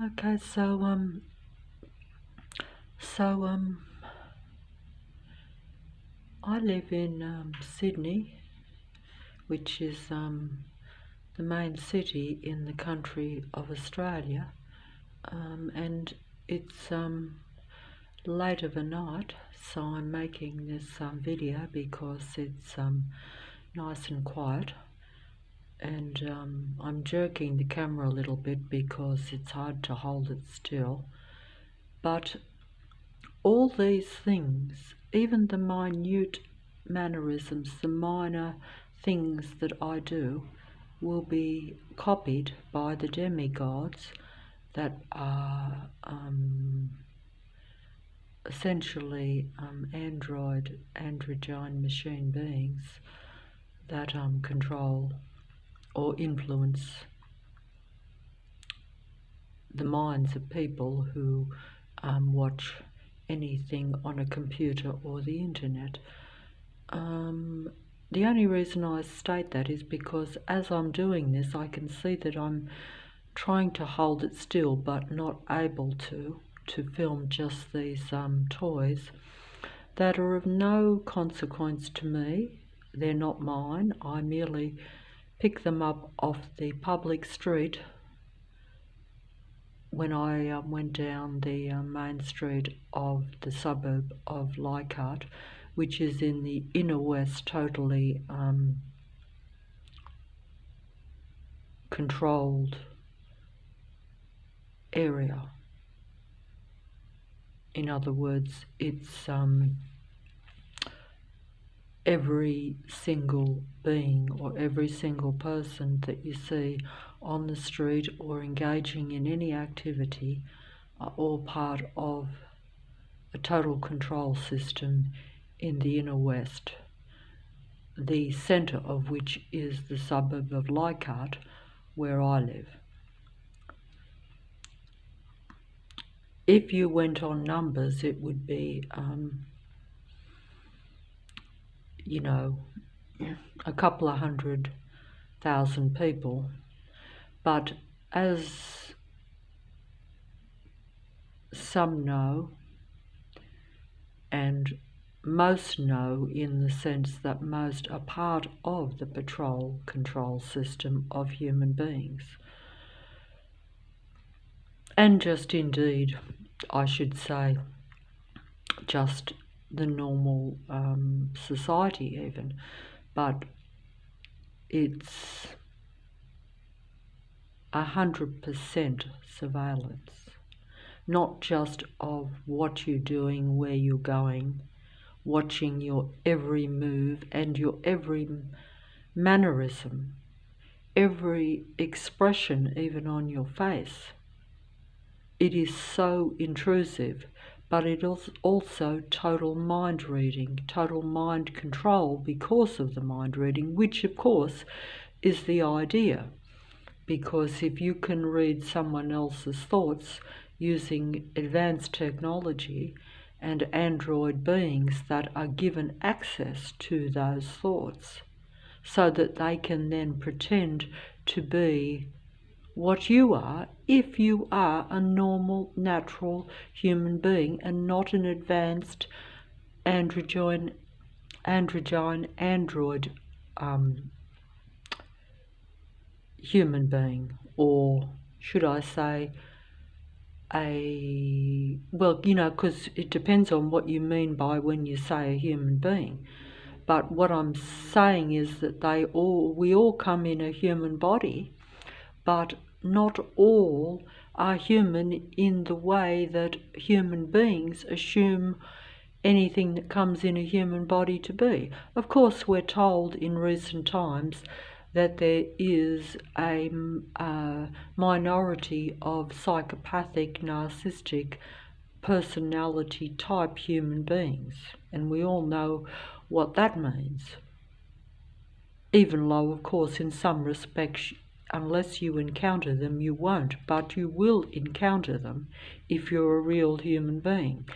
Okay, so I live in Sydney, which is the main city in the country of Australia, and it's late of a night, so I'm making this video because it's nice and quiet, and I'm jerking the camera a little bit because it's hard to hold it still. But all these things, even the minute mannerisms, the minor things that I do, will be copied by the demigods that are essentially androgyne machine beings that control or influence the minds of people who watch anything on a computer or the internet. The only reason I state that is because as I'm doing this, I can see that I'm trying to hold it still but not able to film just these toys that are of no consequence to me. They're not mine. I merely pick them up off the public street when I went down the main street of the suburb of Leichhardt, which is in the inner west, totally controlled area. In other words, it's every single being or every single person that you see on the street or engaging in any activity are all part of a total control system in the inner west, the centre of which is the suburb of Leichhardt, where I live. If you went on numbers, it would be a couple of 100,000 people, but as some know, and most know in the sense that most are part of the patrol control system of human beings, and just indeed, I should say, just the normal society even, but it's 100% surveillance, not just of what you're doing, where you're going, watching your every move and your every mannerism, every expression even on your face. It is so intrusive, but it is also total mind reading, total mind control because of the mind reading, which of course is the idea. Because if you can read someone else's thoughts using advanced technology and android beings that are given access to those thoughts so that they can then pretend to be what you are if you are a normal, natural human being and not an advanced android human being, or should I say because it depends on what you mean by when you say a human being. But what I'm saying is that we all come in a human body, but not all are human in the way that human beings assume anything that comes in a human body to be. Of course, we're told in recent times that there is a minority of psychopathic, narcissistic, personality type human beings, and we all know what that means. Even though, of course, in some respects, unless you encounter them, you won't, but you will encounter them if you're a real human being.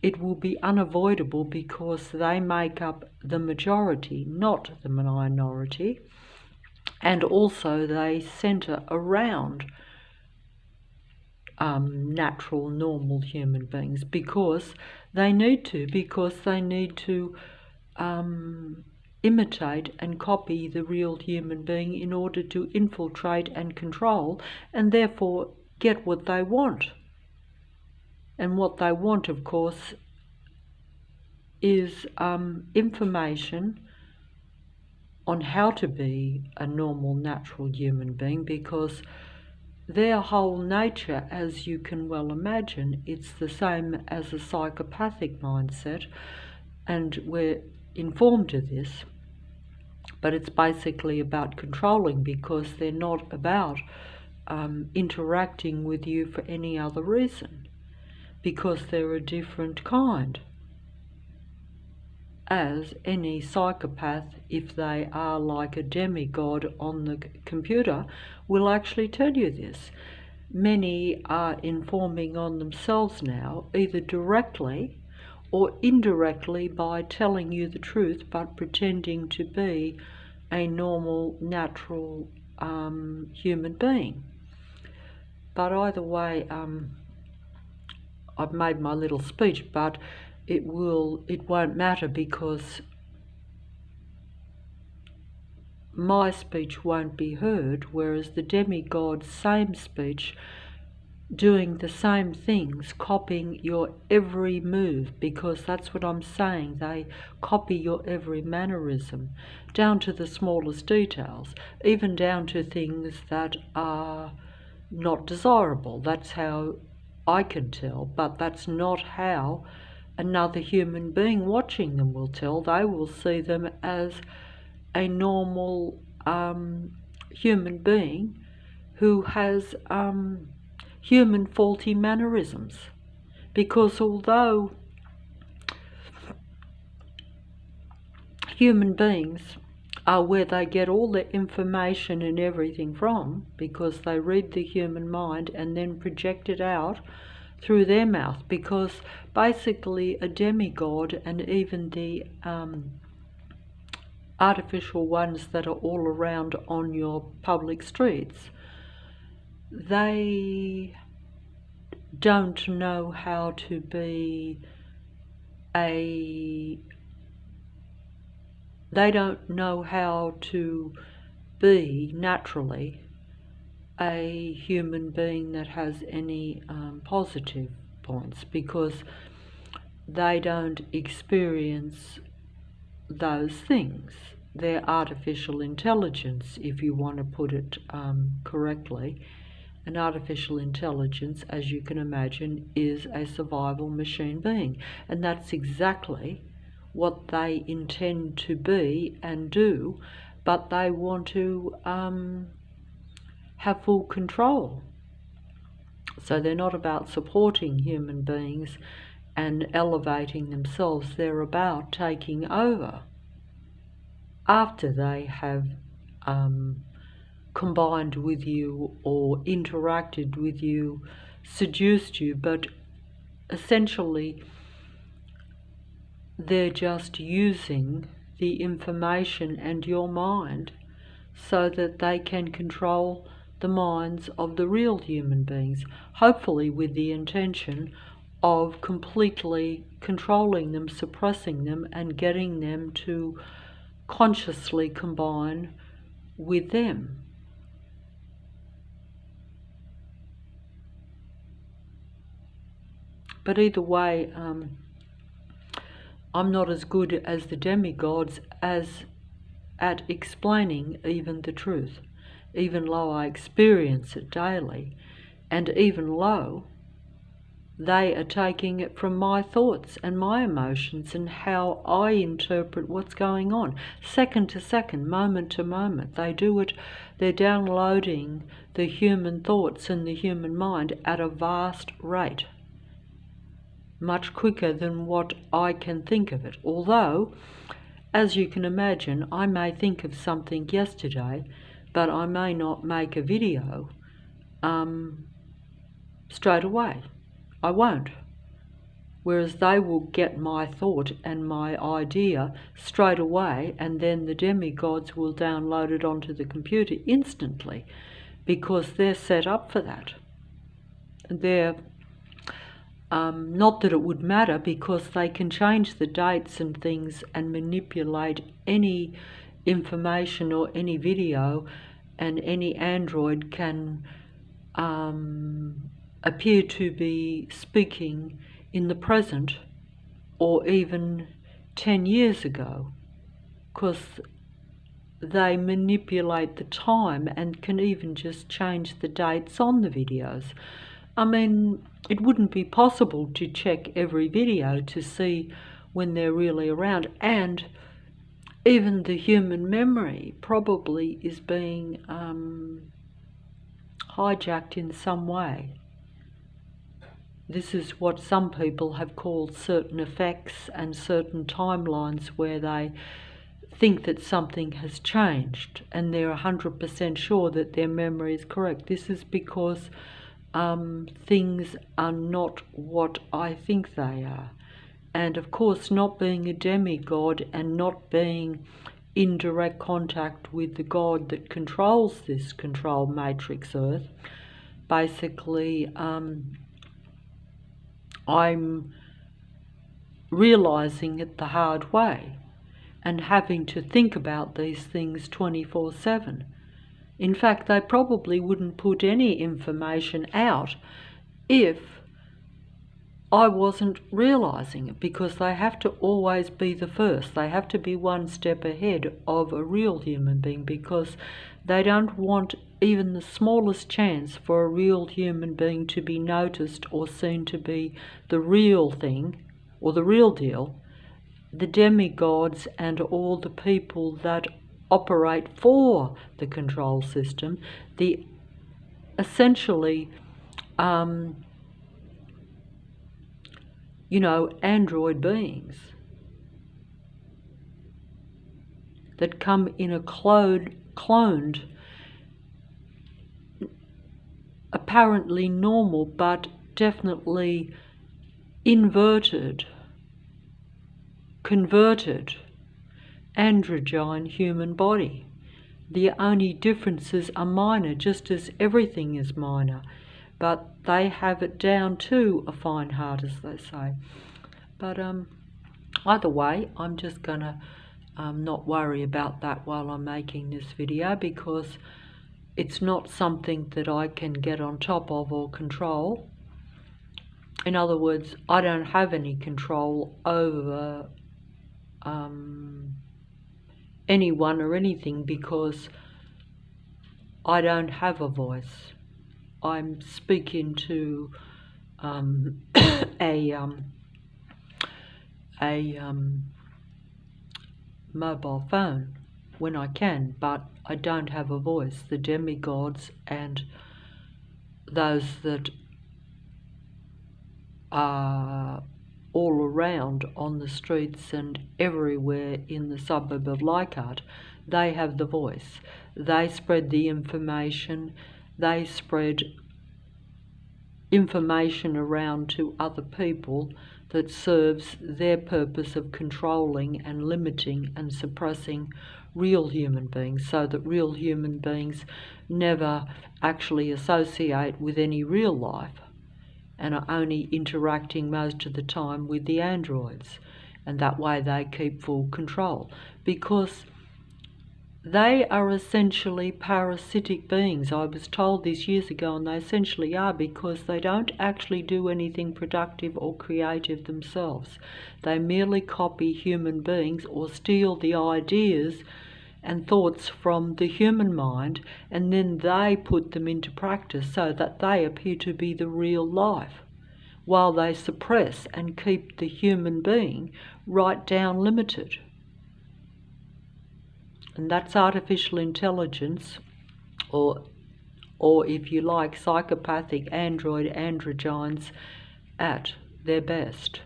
It will be unavoidable because they make up the majority, not the minority, and also they centre around natural, normal human beings, because they need to imitate and copy the real human being in order to infiltrate and control, and therefore get what they want. And what they want, of course, is information on how to be a normal, natural human being, because their whole nature, as you can well imagine, it's the same as a psychopathic mindset, and we're informed of this, but it's basically about controlling, because they're not about interacting with you for any other reason, because they're a different kind. As any psychopath, if they are like a demigod on the computer, will actually tell you this. Many are informing on themselves now, either directly or indirectly by telling you the truth, but pretending to be a normal, natural human being. But either way, I've made my little speech, but it won't matter, because my speech won't be heard, whereas the demigod's same speech, doing the same things, copying your every move, because that's what I'm saying, they copy your every mannerism, down to the smallest details, even down to things that are not desirable. That's how I can tell, but that's not how another human being watching them will tell. They will see them as a normal human being who has human faulty mannerisms. Because although human beings are where they get all the information and everything from, because they read the human mind and then project it out through their mouth, because basically a demigod, and even the artificial ones that are all around on your public streets, they don't know how to be naturally a human being that has any positive points, because they don't experience those things. They're artificial intelligence, if you want to put it correctly. An artificial intelligence, as you can imagine, is a survival machine being, and that's exactly what they intend to be and do, but they want to have full control. So they're not about supporting human beings and elevating themselves, they're about taking over after they have combined with you or interacted with you, seduced you, but essentially they're just using the information and your mind so that they can control the minds of the real human beings, hopefully with the intention of completely controlling them, suppressing them, and getting them to consciously combine with them. But either way, I'm not as good as the demigods at explaining even the truth, even though I experience it daily, and even though they are taking it from my thoughts and my emotions and how I interpret what's going on, second to second, moment to moment. They do it, they're downloading the human thoughts and the human mind at a vast rate, much quicker than what I can think of it. Although, as you can imagine, I may think of something yesterday, but I may not make a video straight away. I won't. Whereas they will get my thought and my idea straight away, and then the demigods will download it onto the computer instantly, because they're set up for that. they're not that it would matter, because they can change the dates and things and manipulate any information or any video, and any android can appear to be speaking in the present or even 10 years ago, because they manipulate the time and can even just change the dates on the videos. I mean, it wouldn't be possible to check every video to see when they're really around, and even the human memory probably is being hijacked in some way. This is what some people have called certain effects and certain timelines, where they think that something has changed and they're 100% sure that their memory is correct. This is because things are not what I think they are. And of course, not being a demigod and not being in direct contact with the God that controls this control matrix Earth, basically I'm realizing it the hard way and having to think about these things 24/7. In fact, they probably wouldn't put any information out if I wasn't realizing it, because they have to always be the first. They have to be one step ahead of a real human being, because they don't want even the smallest chance for a real human being to be noticed or seen to be the real thing or the real deal. The demigods and all the people that operate for the control system, the essentially android beings that come in a cloned, apparently normal but definitely inverted, converted androgyne human body. The only differences are minor, just as everything is minor, but they have it down to a fine heart, as they say. But either way, I'm just gonna not worry about that while I'm making this video, because it's not something that I can get on top of or control. In other words, I don't have any control over anyone or anything, because I don't have a voice. I'm speaking to a mobile phone when I can, but I don't have a voice. The demigods and those that are all around on the streets and everywhere in the suburb of Leichhardt, they have the voice. They spread the information. They spread information around to other people that serves their purpose of controlling and limiting and suppressing real human beings, so that real human beings never actually associate with any real life and are only interacting most of the time with the androids, and that way they keep full control, because they are essentially parasitic beings. I was told this years ago, and they essentially are, because they don't actually do anything productive or creative themselves. They merely copy human beings or steal the ideas and thoughts from the human mind, and then they put them into practice so that they appear to be the real life, while they suppress and keep the human being right down limited. And that's artificial intelligence, or if you like, psychopathic androgynes at their best.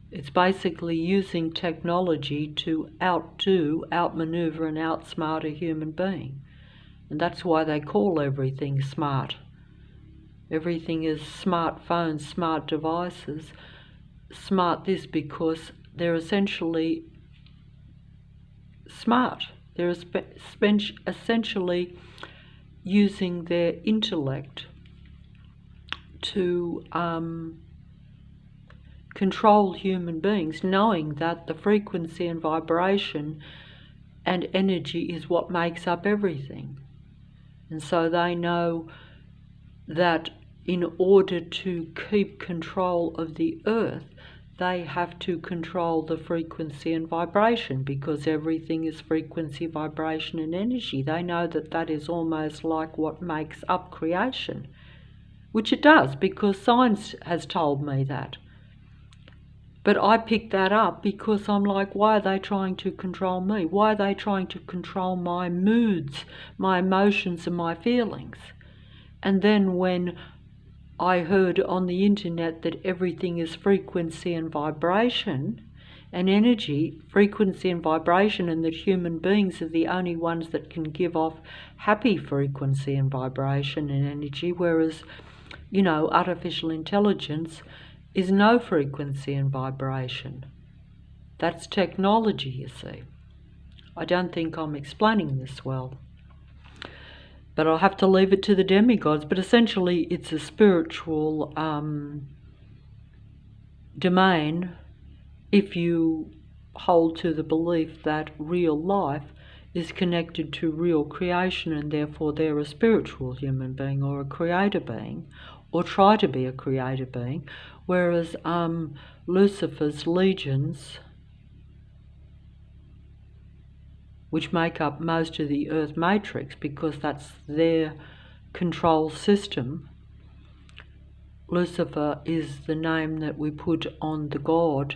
It's basically using technology to outmaneuver and outsmart a human being. And that's why they call everything smart. Everything is smartphones, smart devices, smart this, because they're essentially smart. They're essentially using their intellect to control human beings, knowing that the frequency and vibration and energy is what makes up everything. And so they know that in order to keep control of the earth, they have to control the frequency and vibration, because everything is frequency, vibration and energy. They know that that is almost like what makes up creation, which it does, because science has told me that. But I picked that up because I'm like, why are they trying to control me? Why are they trying to control my moods, my emotions and my feelings? And then when I heard on the internet that everything is frequency and vibration and energy, frequency and vibration, and that human beings are the only ones that can give off happy frequency and vibration and energy, whereas, artificial intelligence is no frequency and vibration. That's technology, you see. I don't think I'm explaining this well, but I'll have to leave it to the demigods. But essentially it's a spiritual domain if you hold to the belief that real life is connected to real creation, and therefore they're a spiritual human being or a creator being, or try to be a creator being, whereas Lucifer's legions, which make up most of the Earth matrix because that's their control system. Lucifer is the name that we put on the god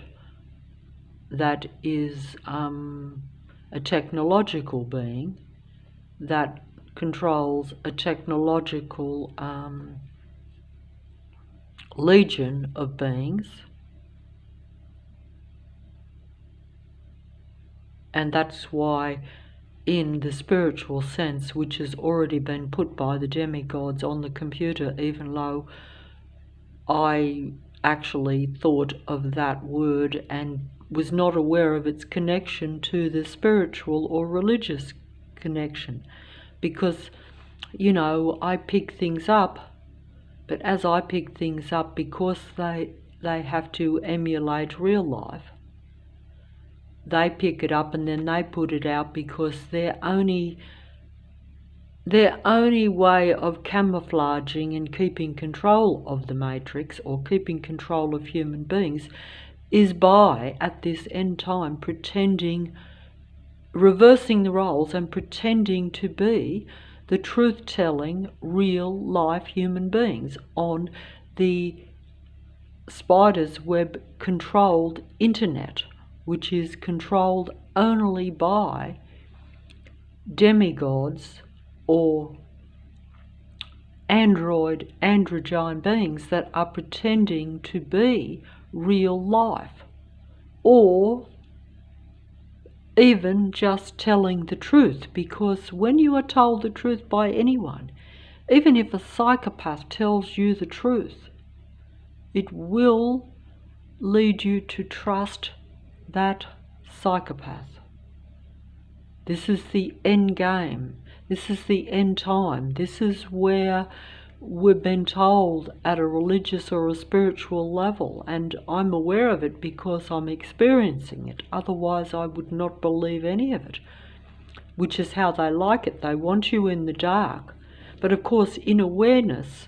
that is a technological being that controls a technological legion of beings. And that's why in the spiritual sense, which has already been put by the demigods on the computer, even though I actually thought of that word and was not aware of its connection to the spiritual or religious connection, because, I pick things up, but as I pick things up, because they have to emulate real life, they pick it up and then they put it out, because their only way of camouflaging and keeping control of the matrix, or keeping control of human beings, is by, at this end time, reversing the roles and pretending to be the truth-telling, real-life human beings on the spider's web controlled internet, which is controlled only by demigods or androgyne beings that are pretending to be real life, or even just telling the truth. Because when you are told the truth by anyone, even if a psychopath tells you the truth, it will lead you to trust that psychopath. This is the end game. This is the end time. This is where we've been told at a religious or a spiritual level, and I'm aware of it because I'm experiencing it. Otherwise I would not believe any of it, which is how they like it. They want you in the dark. But of course, in awareness,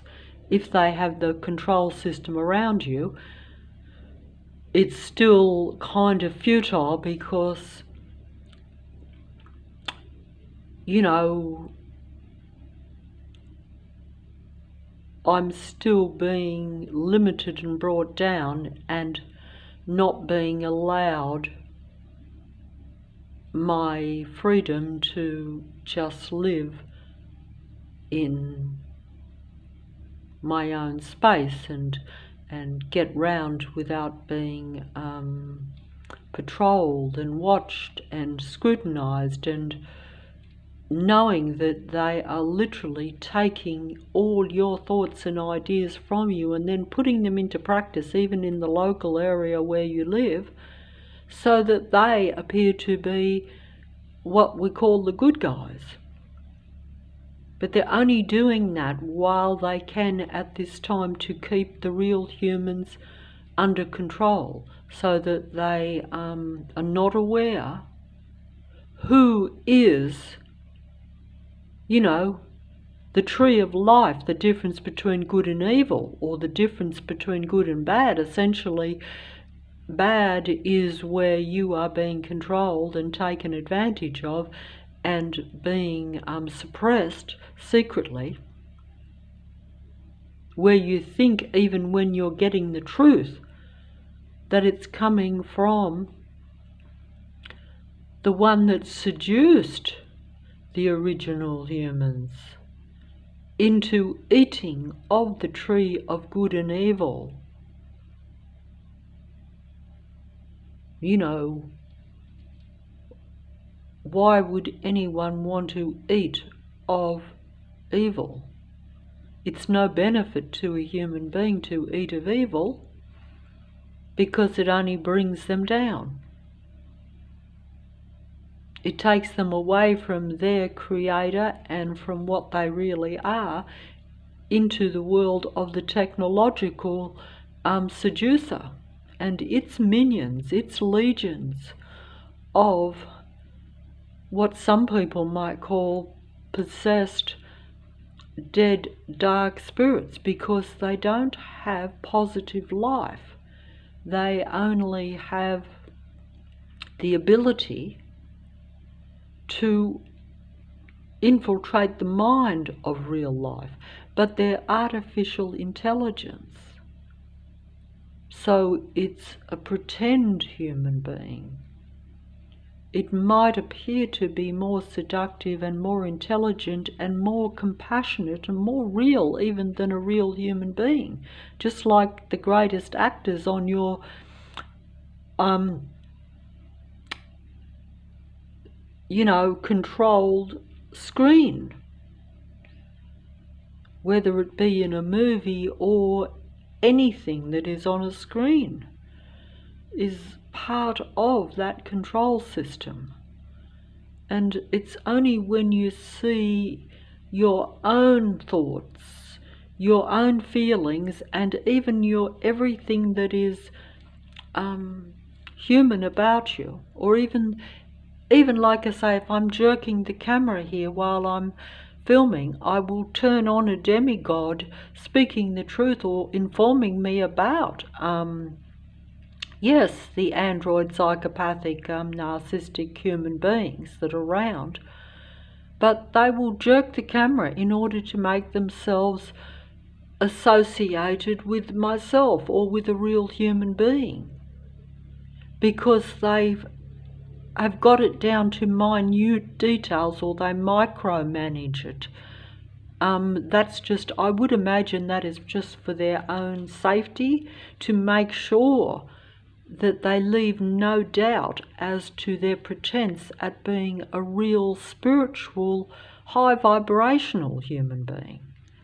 if they have the control system around you, it's still kind of futile, because I'm still being limited and brought down and not being allowed my freedom to just live in my own space and get round without being patrolled and watched and scrutinised, and knowing that they are literally taking all your thoughts and ideas from you and then putting them into practice, even in the local area where you live, so that they appear to be what we call the good guys. But they're only doing that while they can at this time to keep the real humans under control, so that they are not aware who is, the tree of life, the difference between good and evil, or the difference between good and bad. Essentially, bad is where you are being controlled and taken advantage of and being suppressed secretly, where you think, even when you're getting the truth, that it's coming from the one that seduced the original humans into eating of the tree of good and evil. Why would anyone want to eat of evil? It's no benefit to a human being to eat of evil, because it only brings them down. It takes them away from their creator and from what they really are into the world of the technological seducer and its minions, its legions of what some people might call possessed, dead, dark spirits, because they don't have positive life. They only have the ability to infiltrate the mind of real life, but they're artificial intelligence. So it's a pretend human being. It might appear to be more seductive and more intelligent and more compassionate and more real even than a real human being, just like the greatest actors on your controlled screen, whether it be in a movie or anything that is on a screen, is part of that control system. And it's only when you see your own thoughts, your own feelings, and even your everything that is human about you, or even like I say, if I'm jerking the camera here while I'm filming, I will turn on a demigod speaking the truth or informing me about yes, the android psychopathic narcissistic human beings that are around, but they will jerk the camera in order to make themselves associated with myself or with a real human being, because they've got it down to minute details, or they micromanage it. That's just, I would imagine that is just for their own safety, to make sure that they leave no doubt as to their pretense at being a real spiritual, high vibrational human being.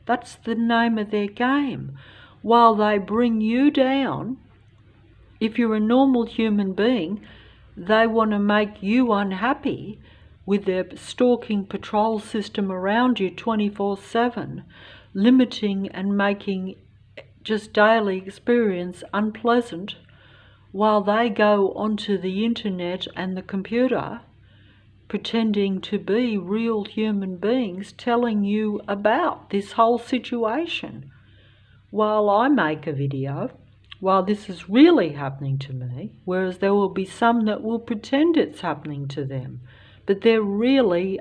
That's the name of their game. While they bring you down, if you're a normal human being, they want to make you unhappy with their stalking patrol system around you 24/7, limiting and making just daily experience unpleasant, while they go onto the internet and the computer pretending to be real human beings, telling you about this whole situation. While I make a video, while this is really happening to me, whereas there will be some that will pretend it's happening to them, but they're really,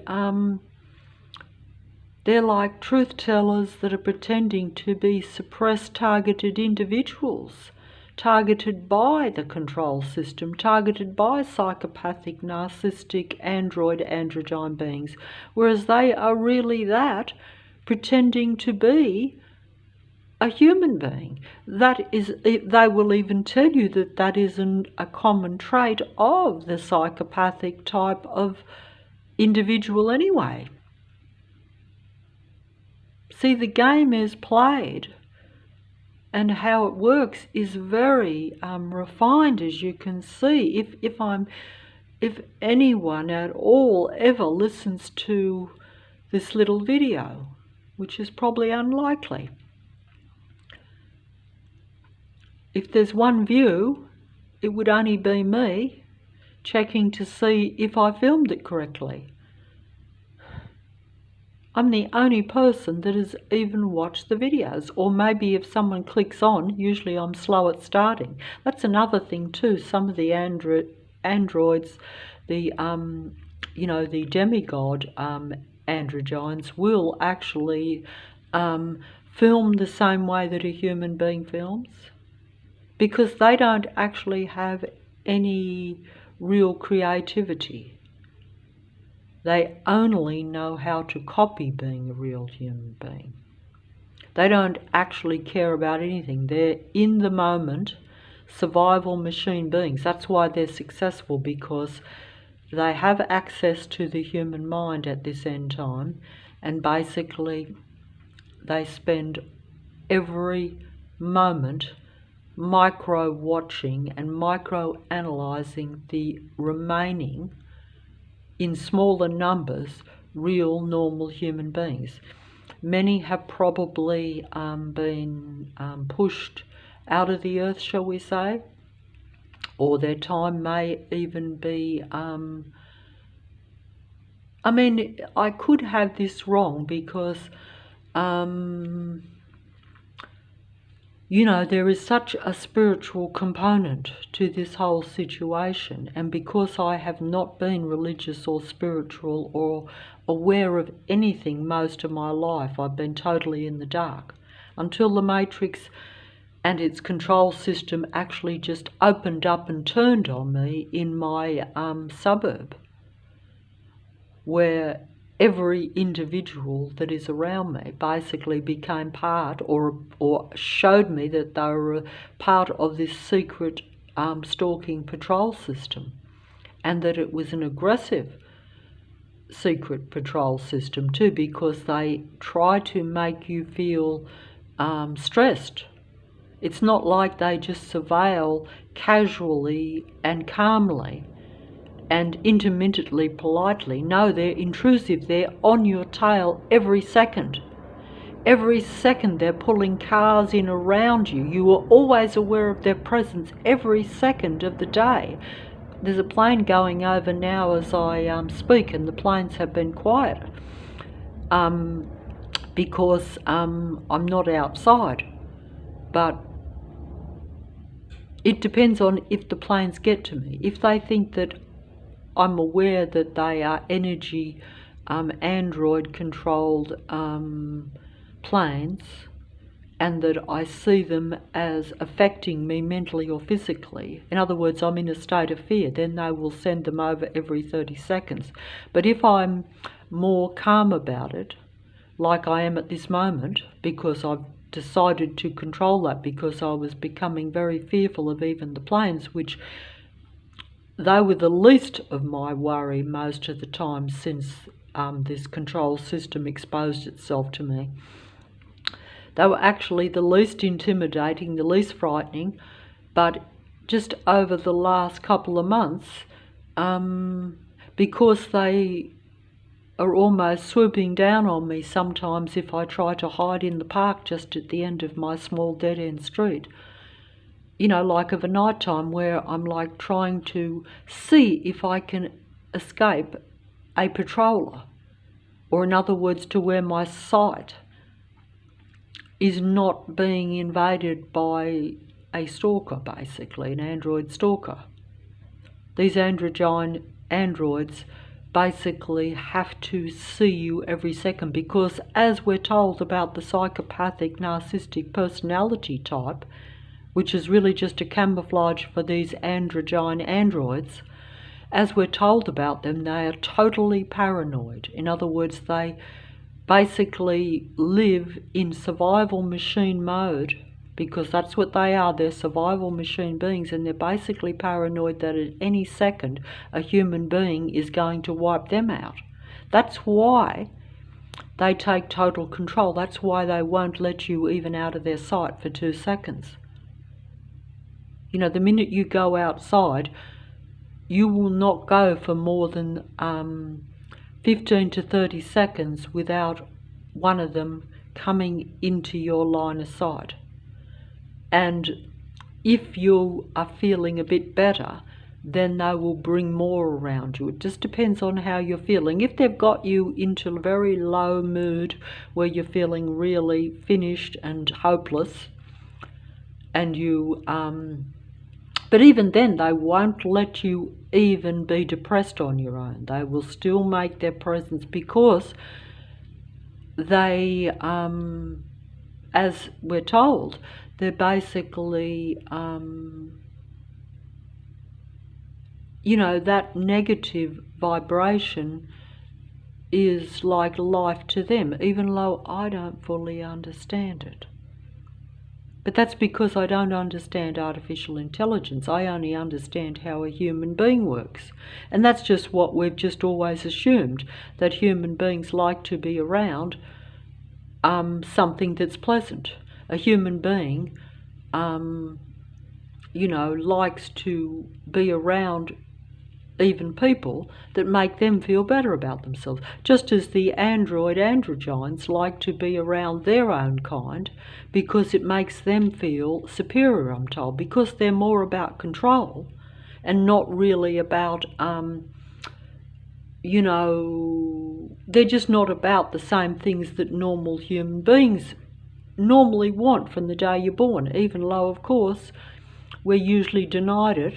they're like truth tellers that are pretending to be suppressed, targeted individuals, targeted by the control system, targeted by psychopathic, narcissistic, androgyne beings, whereas they are really that, pretending to be a human being. That is, they will even tell you that that isn't a common trait of the psychopathic type of individual anyway. See, the game is played, and how it works is very refined, as you can see. If anyone at all ever listens to this little video, which is probably unlikely. If there's one view, it would only be me checking to see if I filmed it correctly. I'm the only person that has even watched the videos, or maybe if someone clicks on, usually I'm slow at starting. That's another thing too. Some of the androids, the the demigod androgynes will actually film the same way that a human being films, because they don't actually have any real creativity. They only know how to copy being a real human being. They don't actually care about anything. They're in the moment, survival machine beings. That's why they're successful, because they have access to the human mind at this end time, and basically they spend every moment micro-watching and micro-analysing the remaining, in smaller numbers, real normal human beings. Many have probably been pushed out of the earth, shall we say, or their time may even be... I could have this wrong, because there is such a spiritual component to this whole situation, and because I have not been religious or spiritual or aware of anything most of my life, I've been totally in the dark, until the Matrix and its control system actually just opened up and turned on me in my suburb, where every individual that is around me basically became part, or showed me that they were a part of this secret stalking patrol system, and that it was an aggressive secret patrol system too, because they try to make you feel stressed. It's not like they just surveil casually and calmly and intermittently politely. No, they're intrusive. They're on your tail every second. Every second they're pulling cars in around you. You are always aware of their presence every second of the day. There's a plane going over now as I speak, and the planes have been quiet because I'm not outside. But it depends on if the planes get to me. If they think that I'm aware that they are energy android controlled planes, and that I see them as affecting me mentally or physically, in other words, I'm in a state of fear, then they will send them over every 30 seconds. But if I'm more calm about it, like I am at this moment, because I've decided to control that, because I was becoming very fearful of even the planes, which they were the least of my worry most of the time since this control system exposed itself to me. They were actually the least intimidating, the least frightening, but just over the last couple of months, because they are almost swooping down on me sometimes if I try to hide in the park just at the end of my small dead-end street, like of a night time, where I'm like trying to see if I can escape a patroller, or in other words, to where my sight is not being invaded by a stalker, basically, an android stalker. These androgyne androids basically have to see you every second, because as we're told about the psychopathic narcissistic personality type, which is really just a camouflage for these androgyne androids, as we're told about them, they are totally paranoid. In other words, they basically live in survival machine mode, because that's what they are. They're survival machine beings, and they're basically paranoid that at any second a human being is going to wipe them out. That's why they take total control. That's why they won't let you even out of their sight for 2 seconds. The minute you go outside, you will not go for more than 15 to 30 seconds without one of them coming into your line of sight. And if you are feeling a bit better, then they will bring more around you. It just depends on how you're feeling. If they've got you into a very low mood where you're feeling really finished and hopeless, and you but even then they won't let you even be depressed on your own. They will still make their presence, because they, as we're told, they're basically, you know, that negative vibration is like life to them, even though I don't fully understand it. But that's because I don't understand artificial intelligence. I only understand how a human being works. And that's just what we've just always assumed, that human beings like to be around something that's pleasant. A human being, you know, likes to be around even people that make them feel better about themselves. Just as the androgynes like to be around their own kind because it makes them feel superior, I'm told, because they're more about control and not really about, you know, they're just not about the same things that normal human beings normally want from the day you're born, even though, of course, we're usually denied it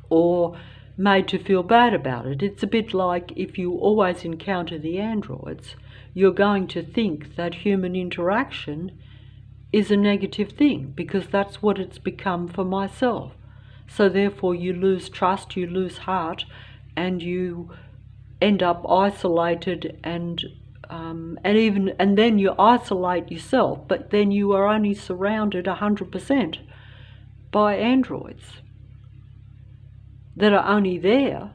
or made to feel bad about it. It's a bit like if you always encounter the androids, you're going to think that human interaction is a negative thing, because that's what it's become for myself. So therefore you lose trust, you lose heart, and you end up isolated, and then you isolate yourself, but then you are only surrounded 100% by androids that are only there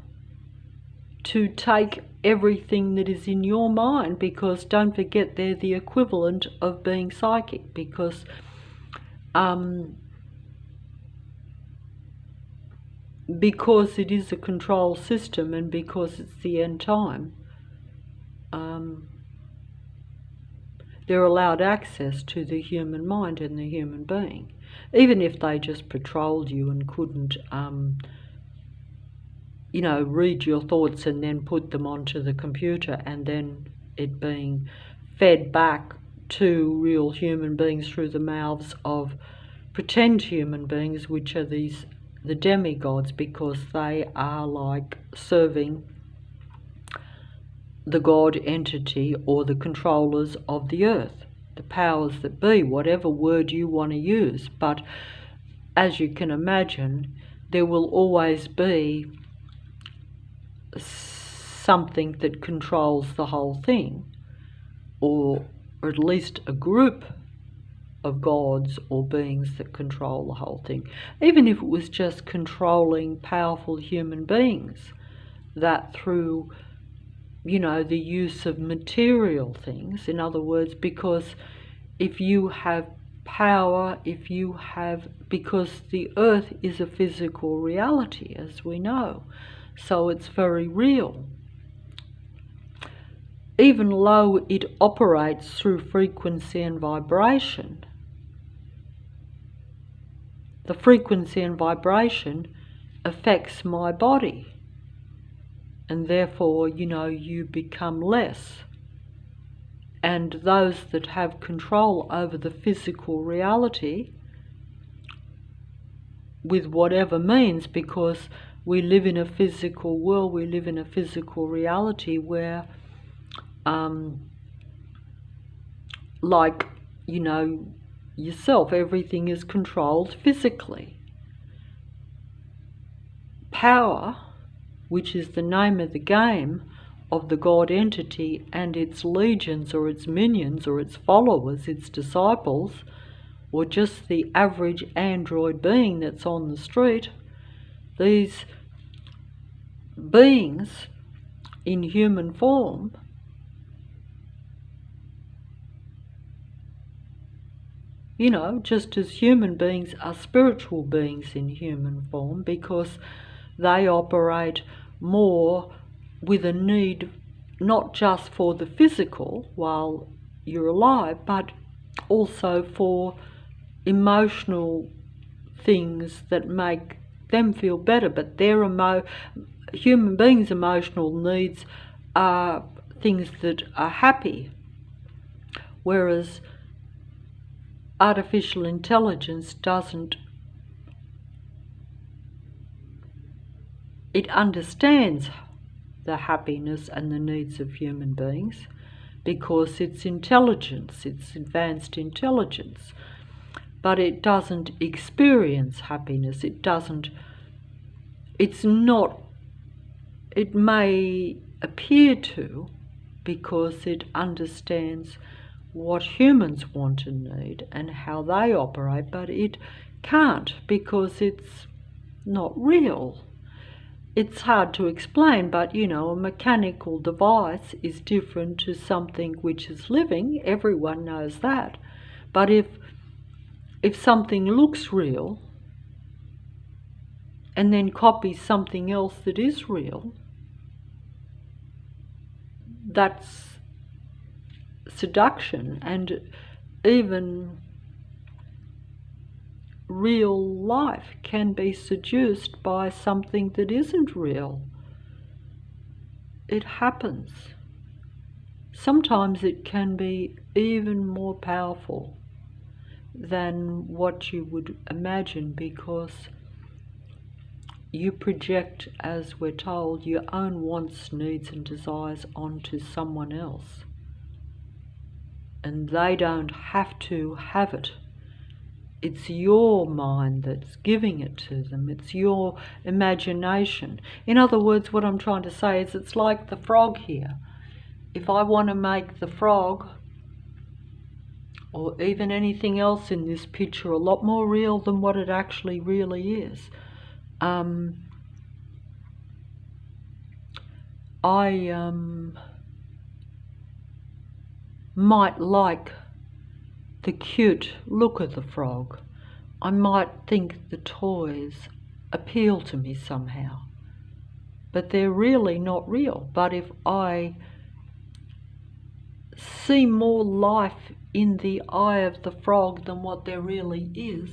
to take everything that is in your mind, because don't forget they're the equivalent of being psychic, because it is a control system, and because it's the end time, they're allowed access to the human mind and the human being, even if they just patrolled you and couldn't you know, read your thoughts and then put them onto the computer, and then it being fed back to real human beings through the mouths of pretend human beings, which are the demigods, because they are like serving the God entity or the controllers of the earth, the powers that be, whatever word you want to use. But as you can imagine, there will always be something that controls the whole thing, or at least a group of gods or beings that control the whole thing. Even if it was just controlling powerful human beings, that through, you know, the use of material things, in other words, because if you have power, because the earth is a physical reality, as we know, so it's very real. Even though it operates through frequency and vibration, the frequency and vibration affects my body, and therefore, you know, you become less. And those that have control over the physical reality, with whatever means, because we live in a physical world, we live in a physical reality where, like, you know, yourself, everything is controlled physically. Power, which is the name of the game of the God entity and its legions or its minions or its followers, its disciples, or just the average android being that's on the street, these beings in human form you know, just as human beings are spiritual beings in human form, because they operate more with a need not just for the physical while you're alive, but also for emotional things that make them feel better. But their human beings' emotional needs are things that are happy, whereas artificial intelligence doesn't. It understands the happiness and the needs of human beings because it's intelligence, it's advanced intelligence, but it doesn't experience happiness. It may appear to, because it understands what humans want and need and how they operate, but it can't because it's not real. It's hard to explain, but a mechanical device is different to something which is living. Everyone knows that. But if something looks real and then copies something else that is real, that's seduction. And even real life can be seduced by something that isn't real. It happens. Sometimes it can be even more powerful than what you would imagine, because you project, as we're told, your own wants, needs and desires onto someone else, and they don't have to have it. It's your mind that's giving it to them. It's your imagination. In other words, what I'm trying to say is it's like the frog here. If I want to make the frog, or even anything else in this picture, a lot more real than what it actually really is, I might like the cute look of the frog. I might think the toys appeal to me somehow, but they're really not real. But if I see more life in the eye of the frog than what there really is,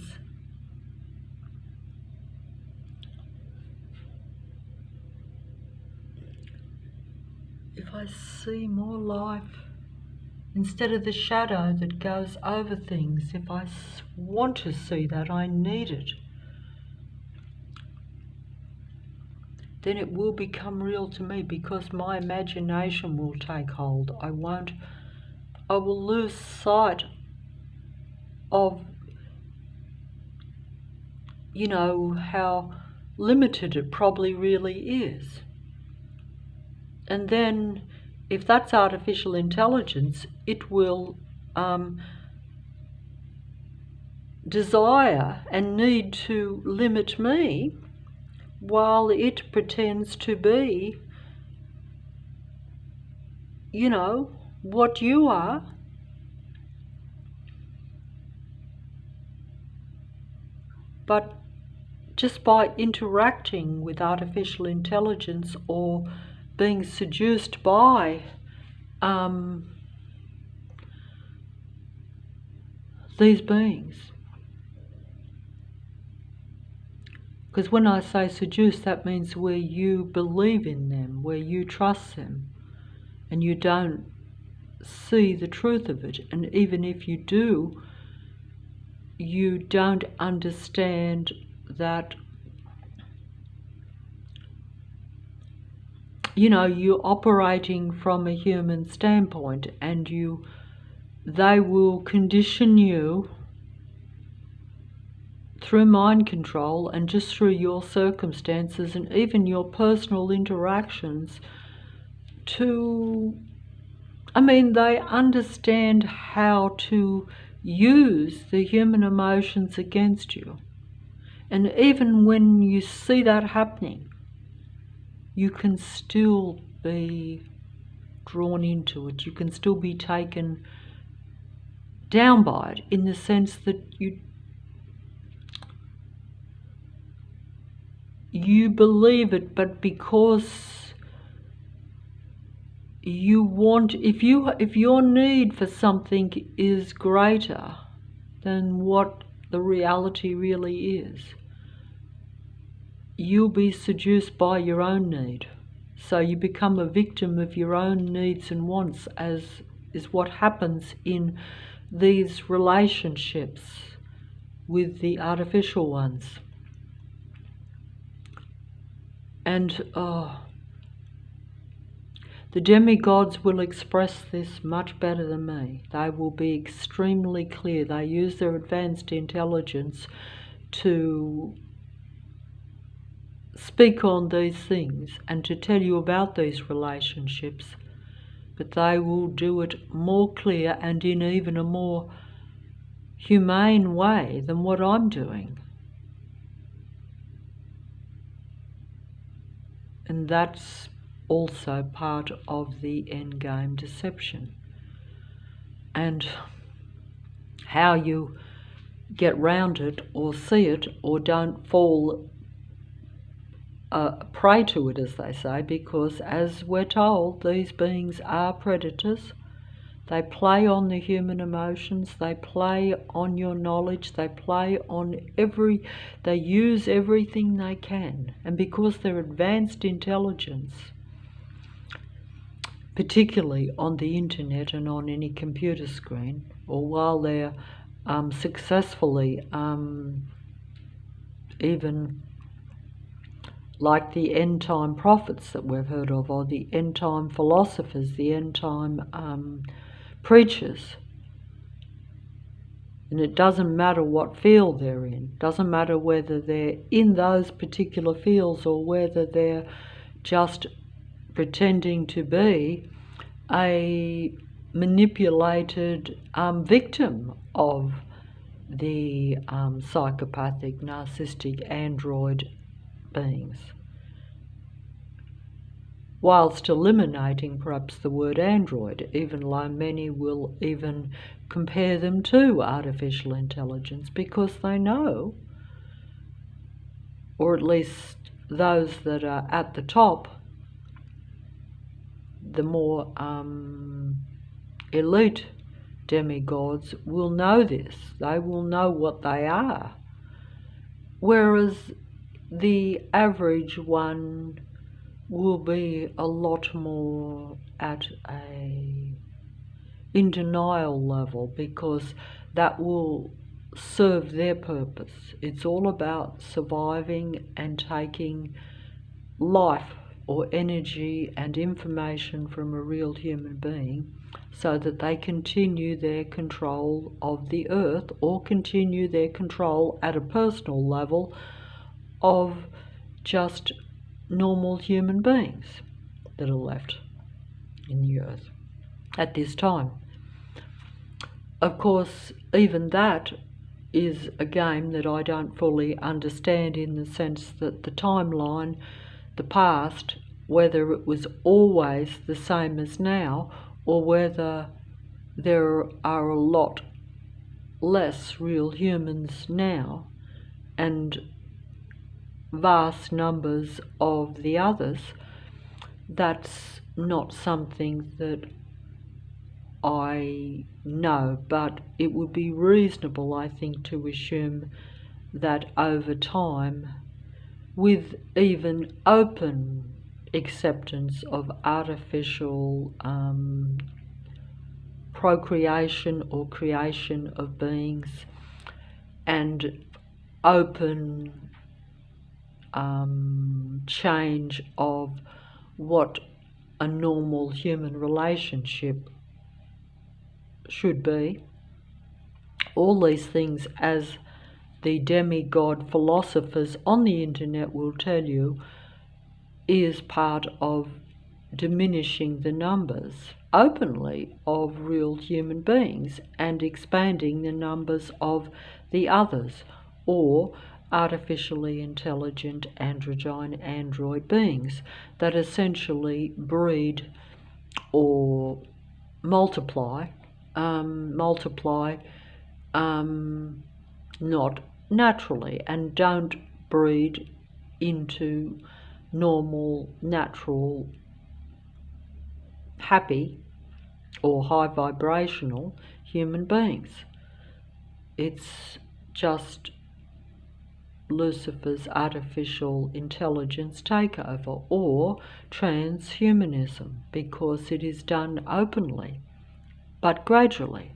if I see more life instead of the shadow that goes over things, if I want to see that, I need it, then it will become real to me, because my imagination will take hold. I will lose sight of, how limited it probably really is. And then, if that's artificial intelligence, it will desire and need to limit me while it pretends to be, what you are. But just by interacting with artificial intelligence or being seduced by these beings. Because when I say seduce, that means where you believe in them, where you trust them, and you don't see the truth of it. And even if you do, you don't understand that, you're operating from a human standpoint, and they will condition you through mind control and just through your circumstances and even your personal interactions they understand how to use the human emotions against you. And even when you see that happening, you can still be drawn into it. You can still be taken down by it, in the sense that you believe it, but because you want, if your need for something is greater than what the reality really is, you'll be seduced by your own need. So you become a victim of your own needs and wants, as is what happens in these relationships with the artificial ones. And the demigods will express this much better than me. They will be extremely clear. They use their advanced intelligence to speak on these things and to tell you about these relationships, but they will do it more clear and in even a more humane way than what I'm doing. And that's also part of the endgame deception. And how you get round it or see it or don't fall prey to it, as they say, because as we're told, these beings are predators. They play on the human emotions, they play on your knowledge, they play on they use everything they can. And because they're advanced intelligence, particularly on the internet and on any computer screen, or while they're successfully even like the end-time prophets that we've heard of, or the end-time philosophers, the end-time preachers. And it doesn't matter what field they're in. Doesn't matter whether they're in those particular fields or whether they're just pretending to be a manipulated victim of the psychopathic, narcissistic android beings, whilst eliminating perhaps the word android, even though many will even compare them to artificial intelligence, because they know, or at least those that are at the top, the more elite demigods will know this. They will know what they are, whereas the average one will be a lot more in denial level, because that will serve their purpose. It's all about surviving and taking life or energy and information from a real human being so that they continue their control of the earth, or continue their control at a personal level of just normal human beings that are left in the earth at this time. Of course, even that is a game that I don't fully understand, in the sense that the timeline, the past, whether it was always the same as now, or whether there are a lot less real humans now and vast numbers of the others, that's not something that I know, but it would be reasonable, I think, to assume that over time, with even open acceptance of artificial procreation or creation of beings, and open change of what a normal human relationship should be. All these things, as the demigod philosophers on the internet will tell you, is part of diminishing the numbers openly of real human beings and expanding the numbers of the others, or artificially intelligent androgyne android beings that essentially breed or multiply not naturally, and don't breed into normal, natural happy or high vibrational human beings. It's just Lucifer's artificial intelligence takeover, or transhumanism, because it is done openly but gradually.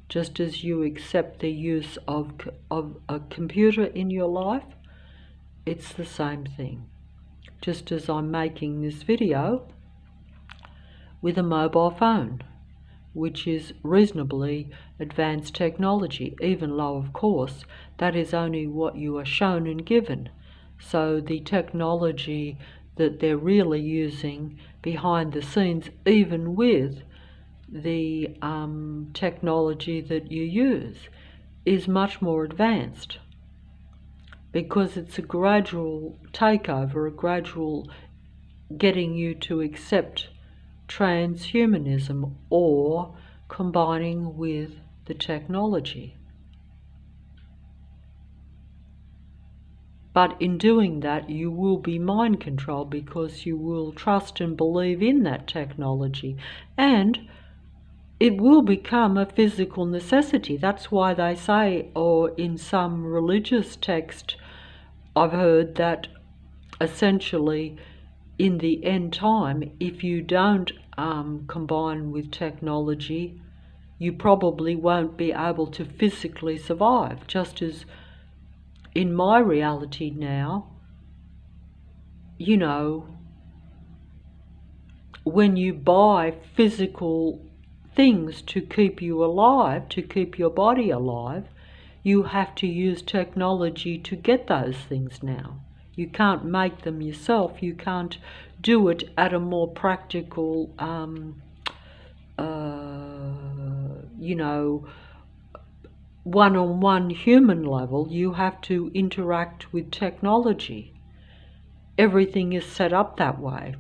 Just as you accept the use of a computer in your life, it's the same thing. Just as I'm making this video with a mobile phone, which is reasonably advanced technology, even though, of course, that is only what you are shown and given. So the technology that they're really using behind the scenes, even with the technology that you use, is much more advanced, because it's a gradual takeover, a gradual getting you to accept transhumanism or combining with the technology. But in doing that, you will be mind controlled, because you will trust and believe in that technology, and it will become a physical necessity. That's why they say, or in some religious text I've heard, that essentially in the end time, if you don't combine with technology, you probably won't be able to physically survive. Just as in my reality now, you know, when you buy physical things to keep you alive, to keep your body alive, you have to use technology to get those things now. You can't make them yourself. You can't do it at a more practical, you know, one-on-one human level. You have to interact with technology. Everything is set up that way.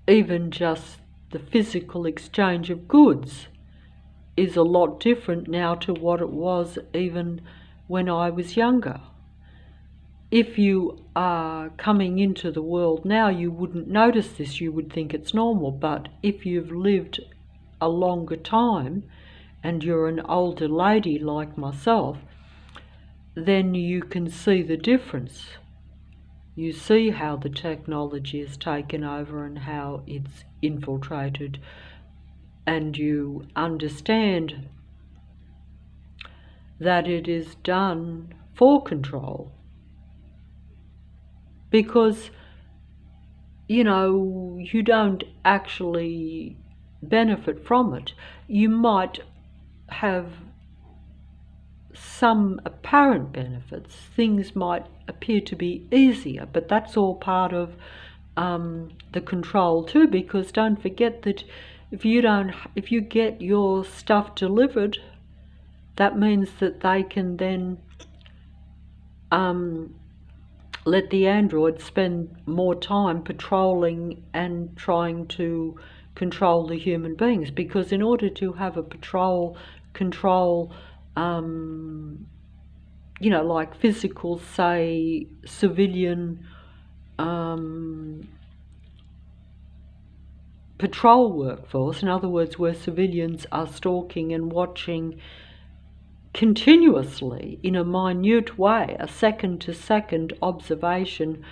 Even just the physical exchange of goods is a lot different now to what it was even when I was younger. If you are coming into the world now, you wouldn't notice this, you would think it's normal. But if you've lived a longer time and you're an older lady like myself, then you can see the difference. You see how the technology is taken over and how it's infiltrated, and you understand that it is done for control. Because, you know, you don't actually benefit from it. You might have some apparent benefits. Things might appear to be easier, but that's all part of the control too, because don't forget that if you get your stuff delivered, that means that they can then let the android spend more time patrolling and trying to control the human beings. Because in order to have a control, you know, like physical, say, civilian patrol workforce, in other words, where civilians are stalking and watching continuously in a minute way, a second-to-second observation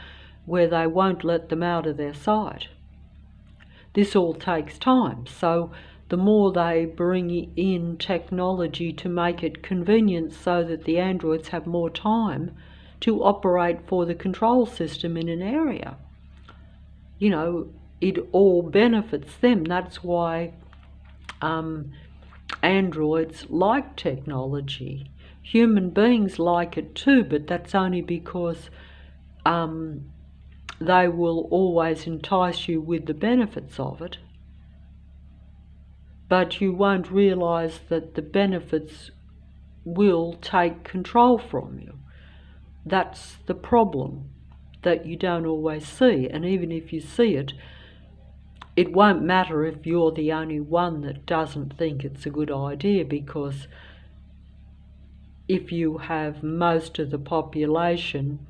where they won't let them out of their sight. This all takes time, so the more they bring in technology to make it convenient so that the androids have more time to operate for the control system in an area, you know, it all benefits them. That's why androids like technology. Human beings like it too, but that's only because they will always entice you with the benefits of it. But you won't realise that the benefits will take control from you. That's the problem that you don't always see. And even if you see it, it won't matter if you're the only one that doesn't think it's a good idea, because if you have most of the population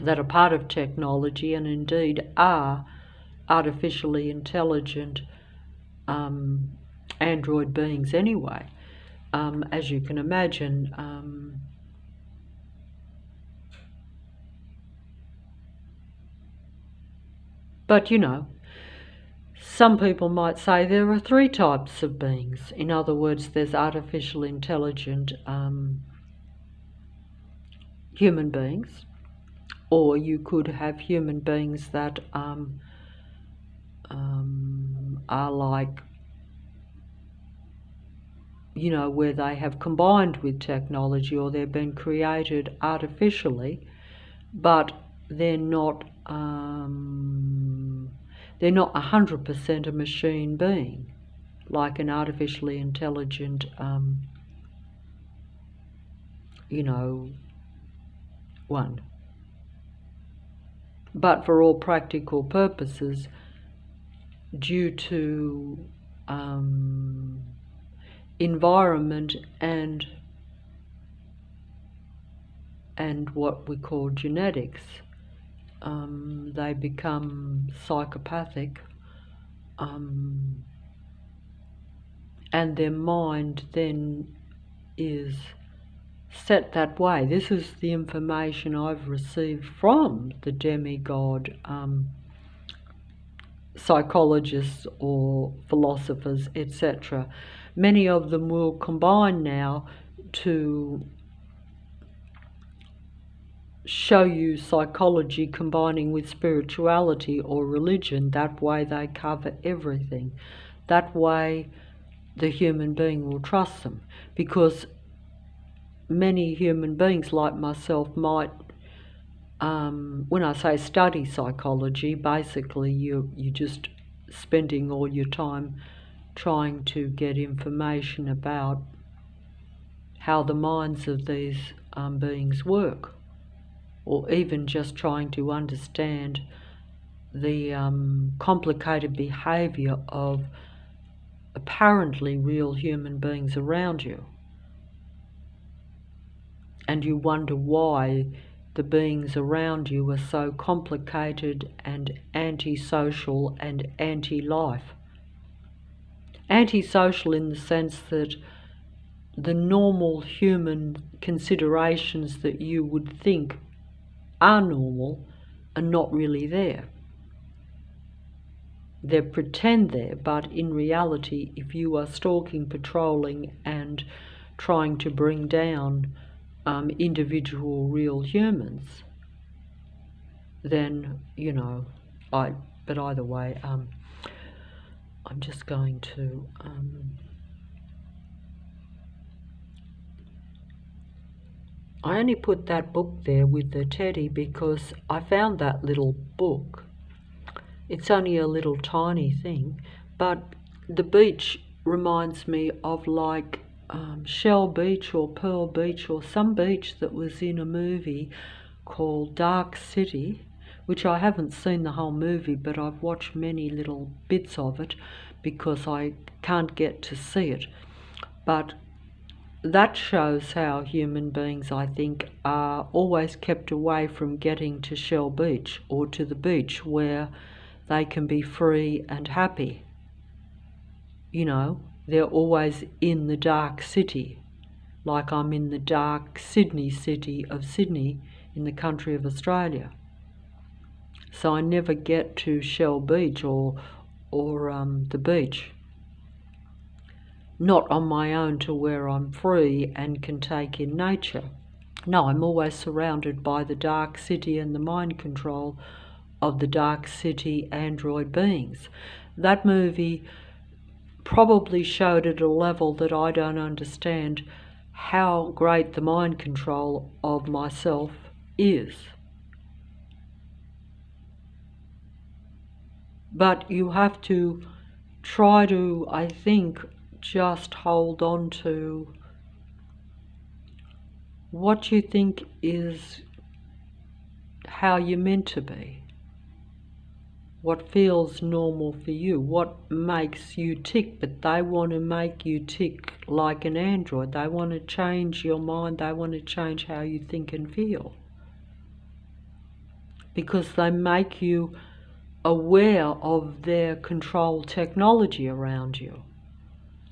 that are part of technology and indeed are artificially intelligent android beings anyway. As you can imagine, but you know, some people might say there are three types of beings. In other words, there's artificial intelligent human beings, or you could have human beings that are like, you know, where they have combined with technology, or they've been created artificially, but they're not 100% a machine being, like an artificially intelligent, you know, one. But for all practical purposes, due to environment and what we call genetics, they become psychopathic, and their mind then is set that way. This is the information I've received from the demigod psychologists or philosophers, etc. Many of them will combine now to show you psychology combining with spirituality or religion. That way they cover everything. That way the human being will trust them, because many human beings like myself might, when I say study psychology, basically you're just spending all your time trying to get information about how the minds of these beings work, or even just trying to understand the complicated behaviour of apparently real human beings around you. And you wonder why the beings around you are so complicated and antisocial and anti-life. Antisocial in the sense that the normal human considerations that you would think are normal are not really there. They pretend there, but in reality, if you are stalking, patrolling and trying to bring down individual real humans, then, you know, but either way, I'm just going to I only put that book there with the teddy because I found that little book. It's only a little tiny thing, but the beach reminds me of like Shell Beach or Pearl Beach, or some beach that was in a movie called Dark City, which I haven't seen the whole movie, but I've watched many little bits of it because I can't get to see it. But that shows how human beings, I think, are always kept away from getting to Shell Beach or to the beach where they can be free and happy. You know, they're always in the dark city, like I'm in the dark Sydney city of Sydney in the country of Australia. So I never get to Shell Beach or the beach. Not on my own to where I'm free and can take in nature. No, I'm always surrounded by the dark city and the mind control of the dark city android beings. That movie probably showed at a level that I don't understand how great the mind control of myself is. But you have to try to, I think, just hold on to what you think is how you're meant to be, what feels normal for you, what makes you tick. But they want to make you tick like an android. They want to change your mind. They want to change how you think and feel. because they make you aware of their control technology around you,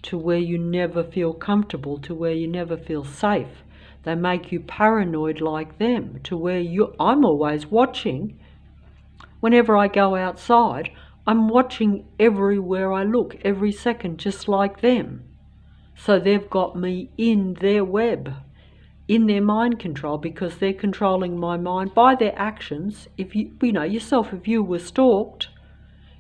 to where you never feel comfortable, to where you never feel safe. They make you paranoid like them, to where I'm always watching. Whenever I go outside, I'm watching everywhere I look, every second, just like them. So they've got me in their web, in their mind control, because they're controlling my mind by their actions. If you know yourself, if you were stalked,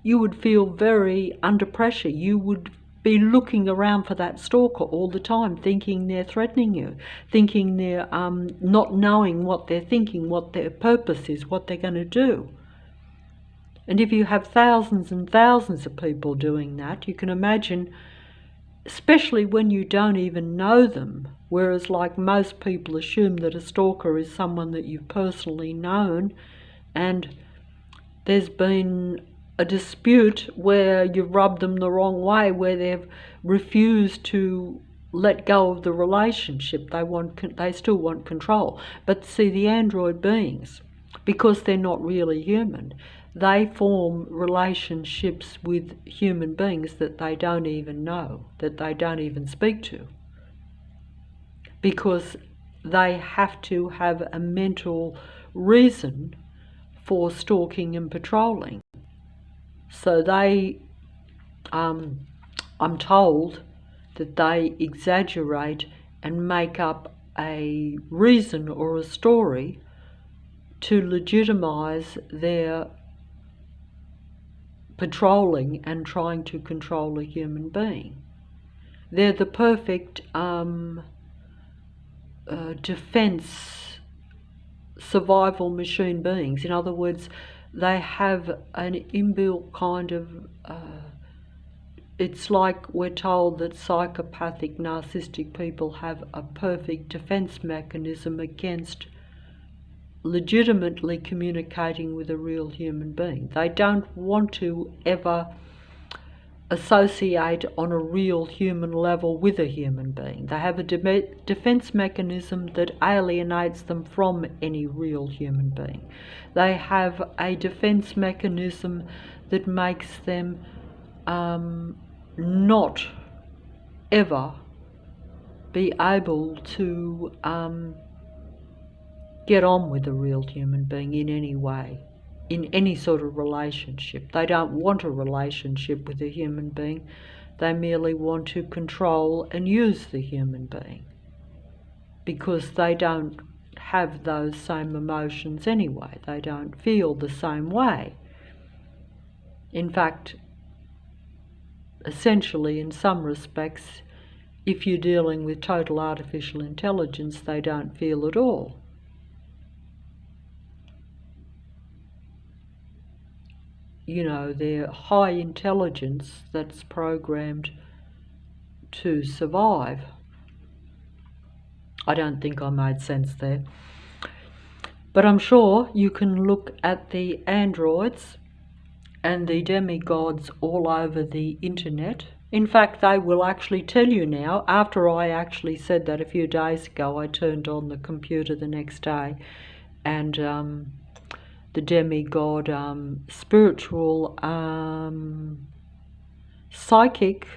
you would feel very under pressure. You would be looking around for that stalker all the time, thinking they're threatening you, thinking they're not knowing what they're thinking, what their purpose is, what they're going to do. And if you have thousands and thousands of people doing that, you can imagine, especially when you don't even know them, whereas like most people assume that a stalker is someone that you've personally known, and there's been a dispute where you've rubbed them the wrong way, where they've refused to let go of the relationship. They still want control. But see, the android beings, because they're not really human, they form relationships with human beings that they don't even know, that they don't even speak to, because they have to have a mental reason for stalking and patrolling. So they, I'm told that they exaggerate and make up a reason or a story to legitimize their patrolling and trying to control a human being. They're the perfect defense survival machine beings. In other words, they have an inbuilt kind of, it's like we're told that psychopathic, narcissistic people have a perfect defense mechanism against legitimately communicating with a real human being. They don't want to ever associate on a real human level with a human being. They have a defense mechanism that alienates them from any real human being. They have a defense mechanism that makes them not ever be able to get on with a real human being in any way, in any sort of relationship. They don't want a relationship with a human being. They merely want to control and use the human being, because they don't have those same emotions anyway. They don't feel the same way. In fact, essentially, in some respects, if you're dealing with total artificial intelligence, they don't feel at all. You know, they're high intelligence that's programmed to survive. I don't think I made sense there. But I'm sure you can look at the androids and the demigods all over the internet. In fact, they will actually tell you now. After I actually said that a few days ago, I turned on the computer the next day, and the demigod, spiritual, psychic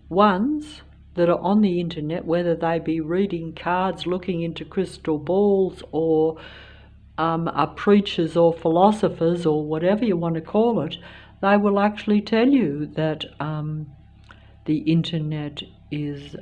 ones that are on the internet, whether they be reading cards, looking into crystal balls, or are preachers or philosophers or whatever you want to call it, they will actually tell you that the internet is